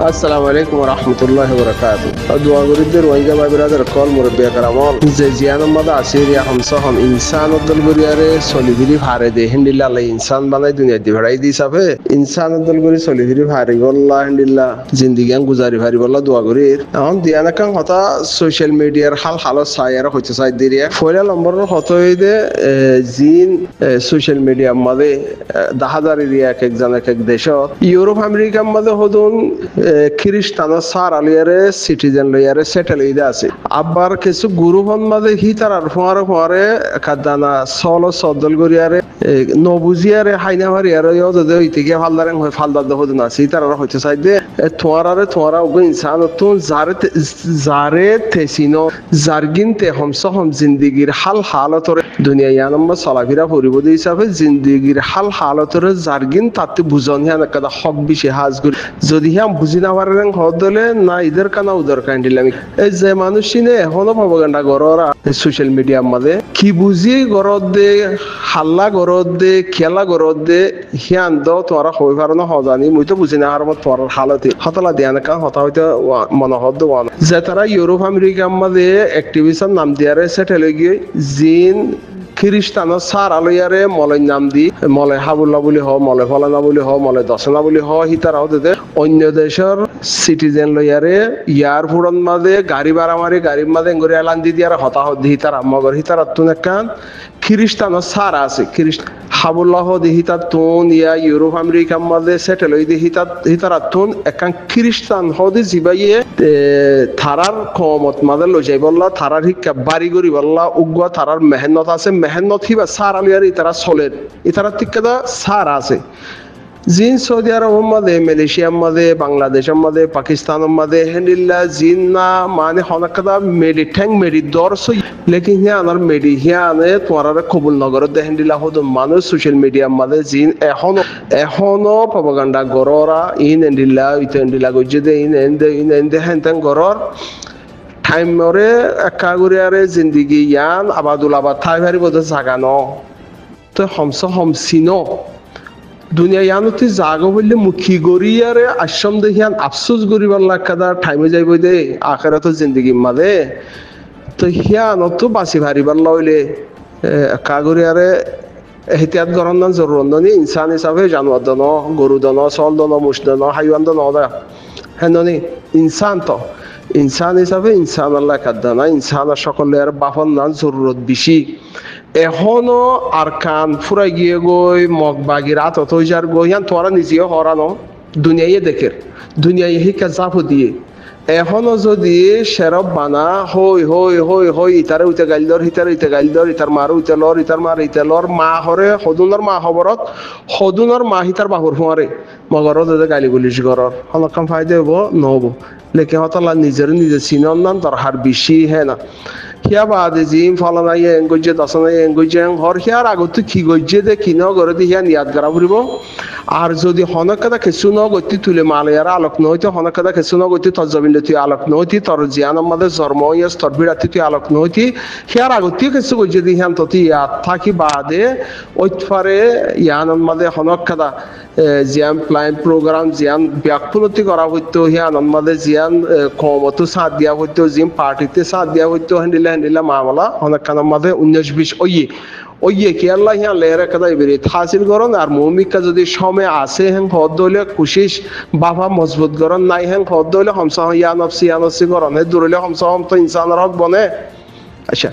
আসসালামু আলাইকুম ওয়া রাহমাতুল্লাহি ওয়া বারাকাতুহু। দোয়া গরিবদের ওয়াইগা ভাই বিরাদার কল মুরব্বিয়া কারামল যে জিয়ানম মাদা আসিরিয়া হামসা হাম ইনসান উদ্দল গরিয়ারে সলিদিরি ভারে দে হিন্দিল্লাহ আল্লাহ ইনসান বানাই দুনিয়া দি ভাড়াই দি সাফে ইনসান উদ্দল গরি সলিদিরি ভারে গল্লাহ হিন্দিল্লাহ জিন্দিগান গুজারি ভারি বল্লা দোয়া গরির এখন দিয়ানা কাং হতা সোশ্যাল মিডিয়ার হাল হালত সাইয়ার হইতে সাই দিরিয়া ফয়লা নম্বর হত হইদে জিন সোশ্যাল মিডিয়া মাদে দাহাদার এরিয়া এক একজন এক এক দেশ ইউরোপ আমেরিকার মাদে হদুন খ্রিস্টান সার আলিয়ারে সিটিজেন লইয়ারে সেটেল হইদে আছে আবার কিছু গুরুহন মাঝে হিতার আর ফোয়ারে ফোয়ারে কাদানা সলো সদল গরিয়ারে নবুজিয়ারে হাইনা ভারিয়ারে যদি হইতে গিয়ে ফালদারেন হয় ফালদার দহ দিন আছে হিতার আর হইতে চাই দে থোয়ারা ওগো ইনসান তো জারে তেসিনো জারগিন তে হম জিন্দিগির হাল হালতরে দুনিয়া ইয়ানম্বা চলাফেরা ফুরিব দি হিসাবে জিন্দিগির হাল হালতরে জারগিন তাতে বুঝন হিয়ান কাদা হক বিশে হাজ করি যদি হিয়াম বুঝি না পারেন হদলে না ইদের কানা উদর কান দিলাম এই যে মানুষ চিনে এখনো প্রপাগান্ডা গররা সোশ্যাল মিডিয়ার মাঝে কি বুঝি গরদ দে হাল্লা গরদ দে খেলা গরদ দে হিয়ান দ তোরা হই পারো না হজানি মুই তো বুঝি না আর মত তোর হালতে হতলা দিয়ান কা হতা হইতে মনোহদ ওয়ান যে তারা ইউরোপ আমেরিকার মাঝে অ্যাক্টিভিশন নাম দিয়ারে সেটেল গিয়ে জিন খ্রিস্টান সার আলয়ারে মলয় নাম দি মলয় হাবুল্লা বলি হ মলয় ফলানা বলি হ মলয় দশনা বলি হ হিতার হতে অন্য দেশের সিটিজেন লইয়ারে ইয়ার ফুরন মাঝে গাড়ি ভাড়া মারি গাড়ির মাঝে গড়ি এলান দি দিয়ার হতাহত দি হিতার আম্মগর হিতার তুন একান খ্রিস্টান সার আছে হাবুল্লাহ দি হিতার তুন ইয়া ইউরোপ আমেরিকার মাঝে সেটেল হই দি হিতার তুন একান খ্রিস্টান হদি জিবাইয়ে থারার কমত মাঝে লই যাই বললা থারার শিক্ষা বাড়ি গড়ি বললা উগুয়া থারার মেহনত আছে মেহনত হিবা সার আলিয়ার ইতারা চলের ইতারা টিকা সার আছে জিন সৌদি আরব মাঝে মালয়েশিয়ার মাঝে বাংলাদেশের মাঝে পাকিস্তানের মাঝে হেন্ডিল্লা জিন না মানে হনকাদা মেডি ঠ্যাং মেডি দর্শ লেকিন হিয়া আনার মেডি হিয়া আনে তোমার কবুল নগরের দে হেন্ডিল্লা হতো মানুষ সোশ্যাল মিডিয়ার মাঝে জিন এখনো প্রপাগান্ডা গররা ইন হেন্ডিল্লা ইতে হেন্ডিল্লা গজ্জে দে ইন এন্দে হেনতেন গরর টাইমরে একা গুরিয়ারে জিন্দিগি ইয়ান আবাদুল আবাদ ঠাই ভারি বোধ জাগানো তো হমসিনো দুনিয়া ইয়ানতি জাগো বললে মুখী গড়িয়ারে আশ্রম দেখিয়ান আফসোস গরিবার লাগাদা টাইমে যাইব দে আখেরাত জিন্দিগি মাদে তো হিয়ানত বাঁচি ভারিবার লইলে একা গড়িয়ারে এহতিয়াত গরম না জরুরত নি ইনসান হিসাবে জানোয়ার দন গরু দন চল দন মুস দন হাইওয়ান দন হেননি ইনসান তো ইনসান হিসাবে ইনসান আল্লাহ কাদ্দানা ইনসান সকলের বাপন না জরুরত বেশি এখনো আর কান ফুরাই গিয়ে গই মগ বাগির আতত যার গইয়ান তোরা নিজেও হরানো দুনিয়ায় দেখের দুনিয়ায় শিক্ষা জাফু দিয়ে এখনো যদি সেরব বানা হই ইতারে উইতে গাইলদর হিতারে ইতে গাইলদর ইতার মার উইতে লর ইতার মার ইতে লর মা হরে হদুনর মা হবরত হদুনর মা হিতার বাহুর হুঁয়ারে মগর দাদা গালি গুলিশ গরর হলকাম ফায়দা হবো নহব লেকে হতলা নিজে চিনন নাম দরকার বেশি হ্যাঁ না হিয়া বাদে জিম ফলানাই এঙ্গজে দশনাই এঙ্গজে হর হিয়ার আগত কি গজ্জে দে কি ন গরে দি হিয়া নিয়াদ করা ফুরিব আর যদি হনকাদা খেসু ন গতি তুলে মালয়ার আলোক নহইতে হনকাদা খেসু ন গতি তর জমিলে তুই আলোক নহইতি তর জিয়ান আমাদের জন্ম ইয়াস তর বিরাতি তুই আলোক নহইতি হিয়ার আগতি খেসু গজ্জে দি হিয়ান ততি ইয়াদ থাকি বাদে ওইফারে ইয়ান আমাদের হনকাদা জিয়ান প্লাইন প্রোগ্রাম জিয়ান ব্যাকুলতি করা হইতো হিয়ান আমাদের জিয়ান কমতো সাথ দিয়া হইতো জিম পার্টিতে সাথ দিয়া হইতো হ্যান্ডিলা মামলা হনকান আমাদের 19-20 ওইয়ে কি আল্লাহ হিয়া লেহরে কাদা ইবরি হাসিল করন আর মুমিকা যদি সময় আসে হেন হদ হইলে খুশিস বাবা মজবুত করন নাই হেন হদ হইলে হমসা ইয়া নফসি করন হে দূরলে হমসা তো ইনসানের হক বনে আচ্ছা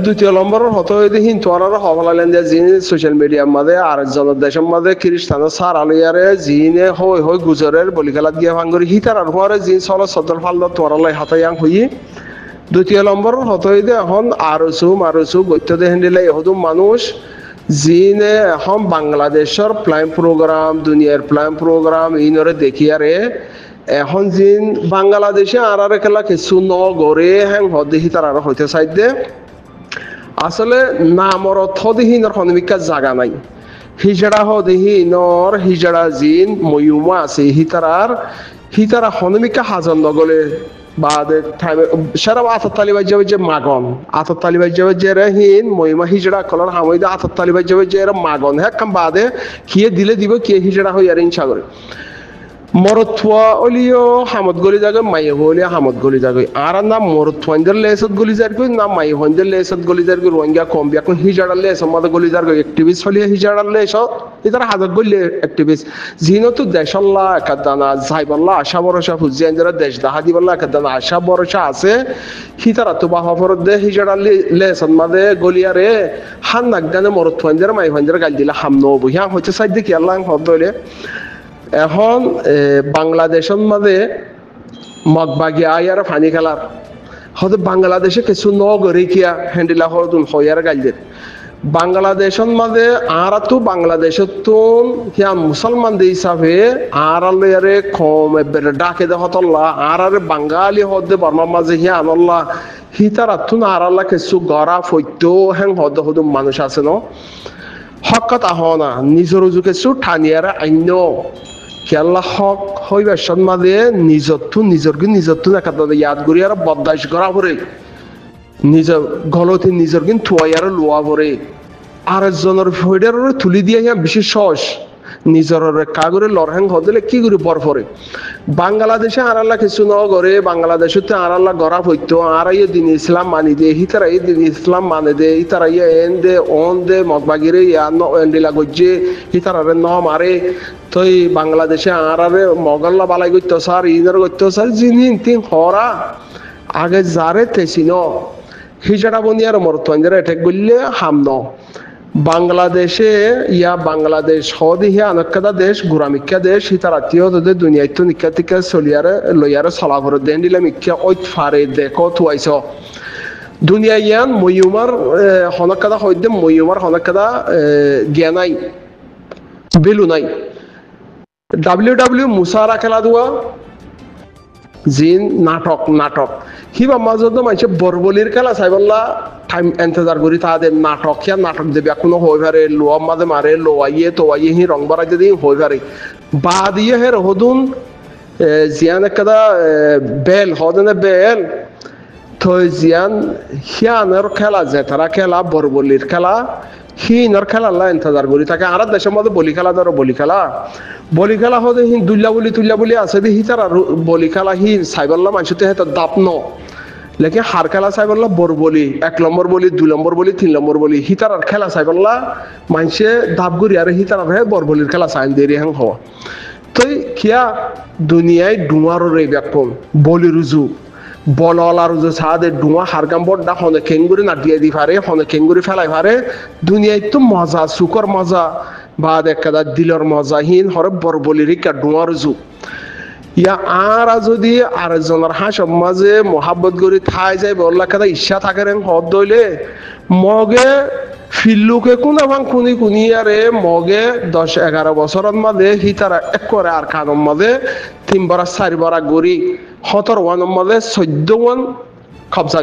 দ্বিতীয় নম্বরের হতো দেখি তোরা হবলালেন যে জিন সোশ্যাল মিডিয়ার মাঝে আরেকজনের দেশের মাঝে খ্রিস্টান সার আলিয়ারে জিনে হই গুজরের বলি খেলা দিয়ে ভাঙ্গরি হিতার আর হরে জিন চলো সদর ফাল্দ তোরালাই হাতাইয়াং হই দ্বিতীয় নম্বর হতই দে এখন আরসু গত্যদে হেন্ডিলে এহদুম মানুষ জিনে এখন বাংলাদেশের প্লাইন প্রোগ্রাম দুনিয়ার প্লাইন প্রোগ্রাম ইনরে দেখিয়ারে এখন জিন বাংলাদেশে আর খেলা কিছু ন গড়ে হ্যাং হদেহি তার আর হইতে চাইদে আসলে নামর থদিহীনর হনমিকা জাগা নাই হিজড়া হদিহীনর হিজড়া জিন ময়ুমা আছে হিতারা হনমিকা হাজন নগলে বাদে সারা আতর তালিবাই যাবে যে মাগন আতর তালিবাই যাবে যে হিন মহিমা হিজড়া কলার হামইদা আতর তালিবাই যাবে যে মাগন হ্যাঁ কাম বাদে কিয়ে দিলে দিব কিয়ে হিজড়া হই আর ইনশা করে মরত্বা অলিও হামদ গলি যাগে মাই হলিয়া হামদ গলি যাগে আর না মরত্বাইন্দের লেসত গলি যার কই না মাই হইন্দের লেসত গলি যার কই রোহিঙ্গা কম বিয়া কোন হিজাড়ার লেস মদ গলি যার কই অ্যাক্টিভিস্ট হলিয়া হিজাড়ার লেস ইতারা হাজার গলি অ্যাক্টিভিস্ট জিনো তো দেশাল্লাহ কাদানা যাইবাল্লাহ আশা ভরসা ফুজিয়ান যারা দেশ দাহা দিবাল্লাহ কাদানা আশা ভরসা আছে হিতারা তো বাহা ফরদ দে হিজাড়ার লেসত মাদে গলিয়ারে হান নাগদানে মরত্বাইন্দের মাই হইন্দের গাল দিলা হামনো বহিয়া হচ্ছে সাইড দেখি আল্লাহ হদ হইলে এখন বাংলাদেশের মাঝে মগবাগি আয়ার ফানি খেলার হয়তো বাংলাদেশে কিছু নগরে কিয়া হ্যান্ডিলা হরদুন হইয়ার গাইদের বাংলাদেশের মাঝে আর তো বাংলাদেশের তো হিয়া মুসলমানদের হিসাবে আর আল্লাহরে কম ডাকে দে হতল্লা আর বাঙালি হদে বর্মার মাঝে হিয়া আনল্লা হিতার আতুন আর আল্লাহ কিছু গড়া ফৈত্য হ্যাং হদ হদুম মানুষ আছে ন হকত আহ না নিজের কিছু ঠানিয়ারে আইন খেলা হক হইবার সন্মাদে নিজরকে একাদে ইয়াদ করি আর বদাস করা পরে নিজের গলতে নিজের কিন্তু থুয়াই আর লোয়া পরে আর একজনের ফৈডার তুলি দিয়ে বিশেষ সহজ নিজের কাগরে লড়হ্যাং হদিলে কি করে বর পরে বাংলাদেশে আর আল্লাহ কিছু ন করে বাংলাদেশে আর আল্লাহ গড়া হইতো আর দিন ইসলাম মানি দে হিতারা দিন ইসলাম মানে দে হিতারা এন দে অন দে মগবাগিরে এন্ডিলা গজ্জে হিতারারে ন মারে তই বাংলাদেশে আর মগল্লা বালাই করতো স্যার ইনার করতো স্যার যিনি তিন হরা আগে যারে তেছি ন হিজাড়া বনিয়ার মরতঞ্জের এটেক বললে হাম ন বাংলাদেশে ইয়া বাংলাদেশ হদি হিয়া অনেকটা দেশ গুরামিকা দেশ হিতার আত্মীয় তোদের দুনিয়ায় তো নিকা টিকা চলিয়ারে লইয়ারে চলাভর দেন দিলে মিকা ওই ফারে দেখো থুয়াইছ দুনিয়া ইয়ান ময়ুমার হনকাদা হইদে ময়ুমার হনকাদা জ্ঞানাই বেলু নাই মুসারা খেলা দুয়া জিন নাটক হিবা মাজত মানুষে বরবলির খেলা চাইবল্লা টাইম এন্তজার করি তাদের নাটক দেবে এখনো হয়ে পারে লোয়া মাঝে মারে লোয়াইয়ে তোয়াইয়ে হি রং বাড়াইতে দিয়ে হয়ে পারে বা দিয়ে হে হদুন জিয়ান একটা বেল হদনে বেল তো জিয়ান হিয়ানের খেলা যে তারা খেলা বরবলির খেলা হিনর খেলা আল্লাহ এন্তজার করি তাকে আর দেশের মধ্যে বলি খেলা হদে হি দুল্লা বলি আছে দি হি তারা বলি খেলা হি সাইবল্লা মানুষতে হেত দাপ ন লেকে হার খেলা চাইবল্লা বরবলি 1 নম্বর বলি 2 নম্বর বলি 3 নম্বর বলি হিতার খেলা চাইবল্লা মানুষে দাপ করি আর হিতার বরবলির খেলা চাইন দেরি হ্যাং হওয়া তো কিয়া দুনিয়ায় ডুয়ার রে ব্যাপন বলি রুজু বললা রুজু সাদে ডুয়া হারগাম বড়া হনে কেঙ্গুরি না দিয়ে দি পারে হনে কেঙ্গুরি ফেলাই পারে দুনিয়ায় তো মজা সুকর মজা বা দেখা দিলর মজা হিন হরে বরবলির কা ডুয়া রুজু ইয়া আর যদি আরেকজনের হাসব মাঝে মহাব্বত করি থাই যায় বললা কথা ইচ্ছা থাকে রে হদ দইলে মগে ফিল্লুকে কুনি আরে মগে 10-11 বছরের মাঝে হিতারা এক করে আর খানোর মাঝে 3 বরা 4 বরা গড়ি 17 ওয়ানের মাঝে 14 ওয়ান কবজা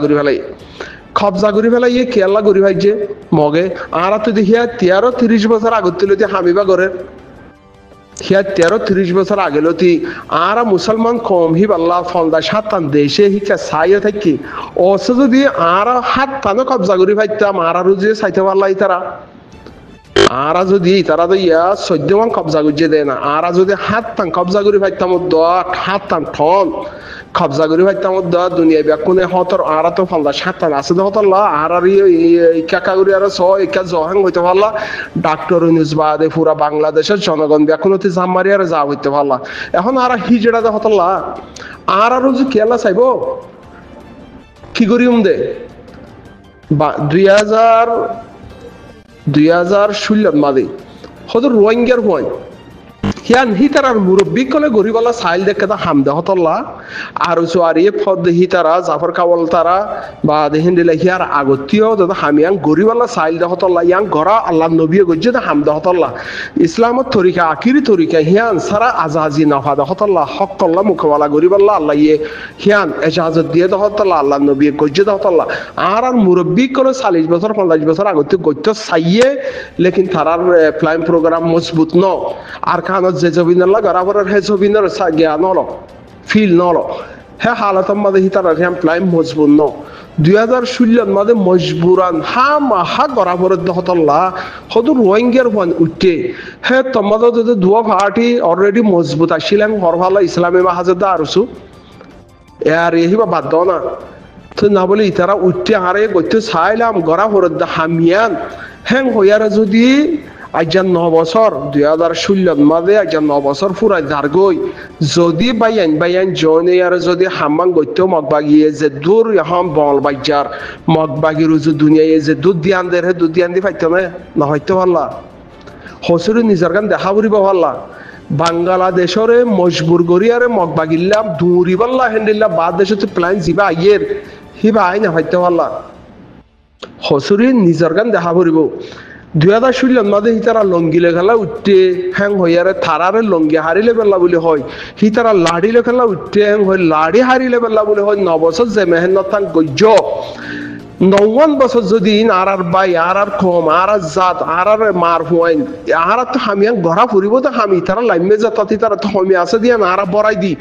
করি ফেলাই ইয়ে কেলা গড়ি ভাইছে মগে আর তো দেখিয়া 13-30 বছর আগত তুলে হামিবা করে হিয়া 13-30 বছর আগে লতি আর মুসলমান কম হি আল্লাহ ফন্দা সাতান দেশে হিকা সাইয়ে থাকি অসে যদি আর হাত টানো কবজা করি ভাইতাম আর যে চাইতে পারলাই তারা আর যদি তারা তো ইয়া 14 মান কবজা গুজে দেয় না আর যদি হাত টান কবজা করি ভাইতাম হাত টান ঠন কবজা করি ভাইতাম দুনিয়া ব্যাকুনে হতর আর তো ফন্দা সাতান আছে তো হতল্লা আর কাকা করি আর ইকা জহাং হইতে পারলা ডাক্তার নিউজ বাদে পুরা বাংলাদেশের জনগণ ব্যাকুনতে জামারি আর যা হইতে পারলা এখন আর হিজড়া দে হতল্লা আর যে কেলা চাইব কি করি দে বা 2016 মাদে হয়তো রোহিঙ্গার হয় হিয়ান হিতারার মুরব্বী কলে গরিবালা সাইল দেখে তা হামদে হতল্লা আর সোয়ারিয়ে ফদ হিতারা জাফর কাওয়াল তারা বা দেহিন দিলে হিয়ার আগতীয় দাদা হামিয়াং গরিবালা সাইল দে হতল্লা ইয়াং গড়া আল্লাহ নবী গজ্জে দা হামদে হতল্লা ইসলামত তরিকা আকিরি তরিকা হিয়ান সারা আজাজি নাফা দে হতল্লা হক কল্লা মুখওয়ালা গরিবাল্লা আল্লাহ ইয়ে হিয়ান এজাজত দিয়ে দে হতল্লা আল্লাহ নবী গজ্জে দে হতল্লা আর মুরব্বী কলে 40 বছর 50 বছর আগতীয় গজ্জ চাইয়ে লেকিন তারার প্ল্যান প্রোগ্রাম মজবুত ন আর কানত যে জবিনাল্লাহ গরাবরের হে জবিনের জ্ঞান হলো ফিল নলো হে হালাতম মাঝে হিতার হ্যাম প্লাইম মজবুত ন 2016 মাদে মজবুরান হা গড়া পড়ে হতল্লা হদু রোহিঙ্গার ফোন উঠে হে তোমাদের যদি দুয়া পার্টি অলরেডি মজবুত আসছিলেন হরভালা ইসলামী মাহাজেদা আরসু আর এহিবা বাদ না তো না বলে ইতারা উঠতে হারে গইতে চাইলাম গড়া পড়ে হামিয়ান হ্যাং হইয়ারে যদি আজ 9 বছর 2016 মাদে আজ 9 বছর ফুরাই ধারগই যদি বাইয়ান জনে আর যদি হাম্মাং গইতো মগবাগিয়ে যে দূর এখন বল বাজার মগবাগির যে দুনিয়ায় যে দুধ দিয়ান দে হে দুধ দিয়ান দি পাইতো না হইতো পারলা হসুরি নিজের গান দেখা করিব পারলা বাংলাদেশরে মজবুর করিয়ারে মগবাগিল্লাম দূরি পারলা হেন্ডিল্লা বাদ দেশে তো প্ল্যান জিবা আইয়ের হিবা আই না হইতো পারলা হসুরি নিজের গান দেখা করিব 2016 মাদে হিতারা লঙ্গিলে খেলা উঠতে হ্যাং হইয়ারে থারারে লঙ্গি হারিলে বেলা বলে হয় হিতারা লাড়িলে খেলা উঠতে হ্যাং হই লাড়ি হারিলে বেলা বলে হয় 9 বছর যে মেহনত তাং গজ্য 9 বছর যদি আর বাই আর কম আর জাত আর মার হুয়াইন আর তো হামিয়াং ঘরা ফুরিব তো হামি তারা লাইমে জাতি তারা তো হমি আছে দিয়া আর বড়াই দি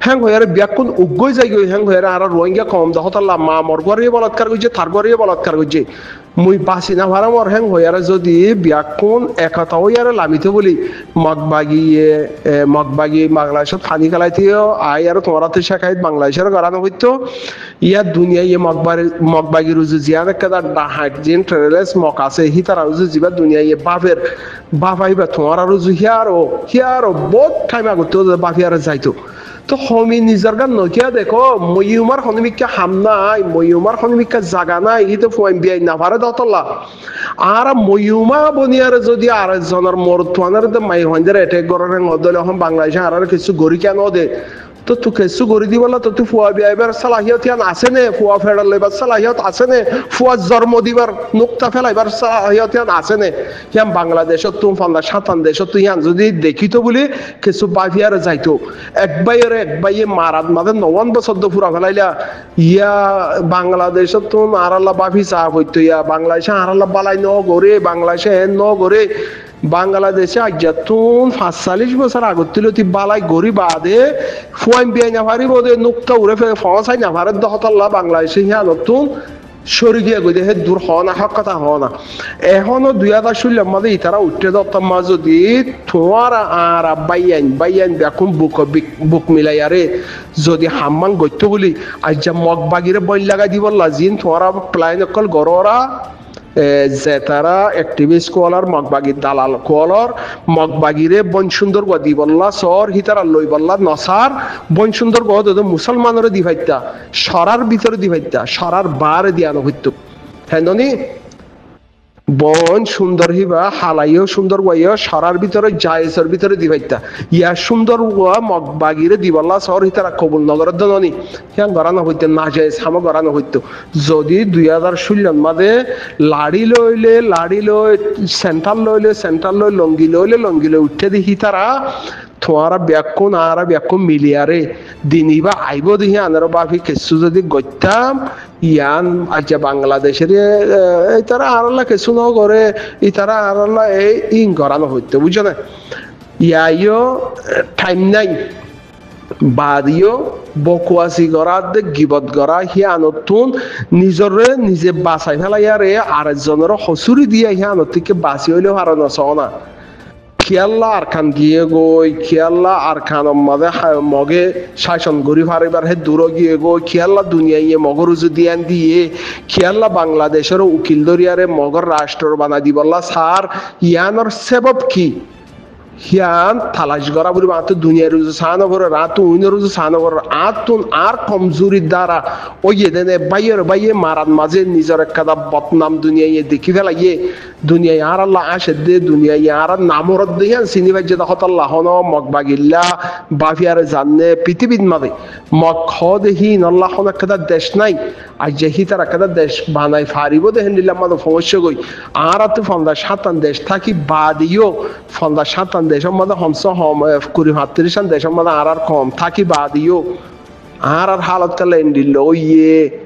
হ্যাং হইয়ারে ব্যাকুন উগ্গই যাই গই হ্যাং হইয়ারে আর রোহিঙ্গা কম দহতাল্লা মা মর গরিয়ে বলাৎকার করছে থার গরিয়ে বলাৎকার করছে মুই বাসি না ভাড়া মর হ্যাং হইয়ারে যদি ব্যাকুন একতা হইয়ারে লামিতে বলি মগবাগি বাংলাদেশত ফানি খেলাইতেও আই আর তোমারা তো শেখাইত বাংলাদেশের গড়ানো হইতো ইয়ার দুনিয়া ইয়ে মগবাগি রুজু জিয়ান একটা ডাহাট জিন ট্রেলেস মক আছে হি তারা রুজু জিবা দুনিয়া ইয়ে বাপ আইবা তোমারা রুজু হিয়ারো বহুত টাইম আগত বাপিয়ার যাইতো তো হমি নিজের গান নকিয়া দেখো ময়ুমার হনমিকা হাম নাই ময়ুমার হনমিকা জাগা নাই ই তো ফুয়াইন বিয়াই না পারে দতলা আর ময়ুমা বনিয়ার যদি আর জনের মরতুয়ানের মাই হইন্দের এটেক গরেন অদলে হম বাংলাদেশে আর কিছু গরি কেন দে তো তুই কিছু গরি দিবলা তো তুই ফুয়া বিয়াইবার সালাহিয়ত ইয়ান আছে নে ফুয়া ফেডার লইবার সালাহিয়ত আছে নে ফুয়া জন্ম দিবার নুক্তা ফেলাইবার সালাহিয়ত ইয়ান আছে নে ইয়ান বাংলাদেশত তুম ফান্ডা সাতান দেশত তুই ইয়ান যদি দেখিত বলি কিছু বাফিয়ার যাইতো একবাইয়ে মারাত মাঝে 9 বছর তো ফুরা ফেলাইলা ইয়া বাংলাদেশত তুম আরাল্লা বাফি চাপ হইতো ইয়া বাংলাদেশে আরাল্লা বালাই ন গরে বাংলাদেশে ন গরে বাংলাদেশে আজ্জাতুন 45 বছর আগত তুলতি বালাই গরি বাদে ফুয়াইন বিয়াই না পারিব দে নুক্তা উড়ে ফেলে ফসাই না ভারত দহতাল্লা বাংলাদেশে হিয়া নতুন সরিয়ে গই হে দূর হ না হক কথা হ না এখনো 2016 মাঝে ইতারা উঠতে দত্তমা যদি তোমার আর বাইয়ান দেখুন বুক মিলাই আরে যদি হাম্মাং গত্য বলি আজ্জা মগবাগিরে বইল লাগাই দিব লাজিন তোমার প্লাইন অকল গড়রা যে তারা অ্যাক্টিভিস্ট কোয়ালার মগবাগির দালাল কোয়ালার মগবাগিরে বন সুন্দর গদি বললা সর হিতারা লই বললা নসার বন সুন্দর গদ মুসলমানের দিভাইতা সরার ভিতরে দিভাইতা সরার বারে দিয়ানো হইতো হ্যাঁ বন সুন্দর হিবা হালাইও সুন্দর গাইও সরার ভিতরে জায়েজের ভিতরে দিভাইতা ইয়া সুন্দর গোয়া মগবাগিরে দিবল্লা সর হিতারা কবুল নগরের দননি হ্যাঁ গড়ানো হইতো না জায়েজ হামা গড়ানো হইতো যদি 2016 মাদে লাড়ি লই সেন্টার লই লঙ্গি লই উঠে দি হিতারা তোমারা ব্যাকুন আর ব্যাকুন মিলিয়ারে দিনিবা আইব দিহি আনার বাফি কিছু যদি গইতাম ইয়ান আচ্ছা বাংলাদেশের তারা আরাল্লা কিছু ন করে তারা আরাল্লা এই ইন করানো হইতো বুঝছো না ইয়াইও টাইম নাই বাদিও বকুয়াসি করা গিবত করা হিয়া নতুন নিজে বাঁচাই ফেলাই আরে আরেকজনের হসুরি দিয়ে হিয়া নতুনকে বাঁচি হইলেও হারানো না খেয়াল্লা আর খান গিয়ে গই খেয়াল্লা আর খান মগে শাসন গরি ফারিবার হে দূর গিয়ে গই খেয়াল্লা দুনিয়া ইয়ে মগর উজু দিয়ান দিয়ে খেয়াল্লা বাংলাদেশের উকিল দরিয়ারে মগর রাষ্ট্র বানা দিবল্লা সার ইয়ানোর সেবব কি হিয়ান থালাশ গড়া বলি আত দুনিয়ার রুজু সানো করে রাত উইনের রুজু সানো করে আতুন আর কমজোরির দ্বারা ওই দেনে বাইয়ে মারান মাঝে নিজের একটা বদনাম দুনিয়া ইয়ে দেখি ফেলাইয়ে দুনিয়ায় আর আল্লাহ আসে দে দুনিয়ায় আর নামরত দেয়ান সিনিবাই যে দখতাল্লাহ হন মগবাগিল্লা বাফিয়ারে জাননে পৃথিবীর মাঝে মগ খ দেহি নল্লাহ হন একটা দেশ নাই আর যেহি তার একটা দেশ বানাই ফারিব দেখেন দিলাম মাঝে সমস্যা গই আর তো ফন্দা সাতান দেশ থাকি বাদিও ফন্দা সাতান দেশের মধ্যে হমস 20-35 দেশের মধ্যে আর কম থাকি বাদিও আর হালত কালে দিল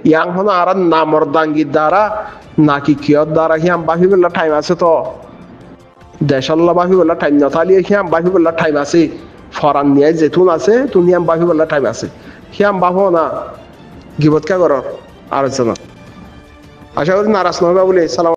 ইয়াং হন আর নামর দাঙ্গির দ্বারা নাকি কিয়র দ্বারা হিয়াম বাফি বললা টাইম আছে তো দেশাল্লা বাফি বললা টাইম নথালিয়ে হিয়াম বাফি বললা টাইম আছে ফরান নিয়ে যেতুন আছে তুন হিয়াম বাফি বললা টাইম আছে হিয়াম বাফো না গিবত কা কর আলোচনা। আশা করি নারাজ নহবা বলে সালাম।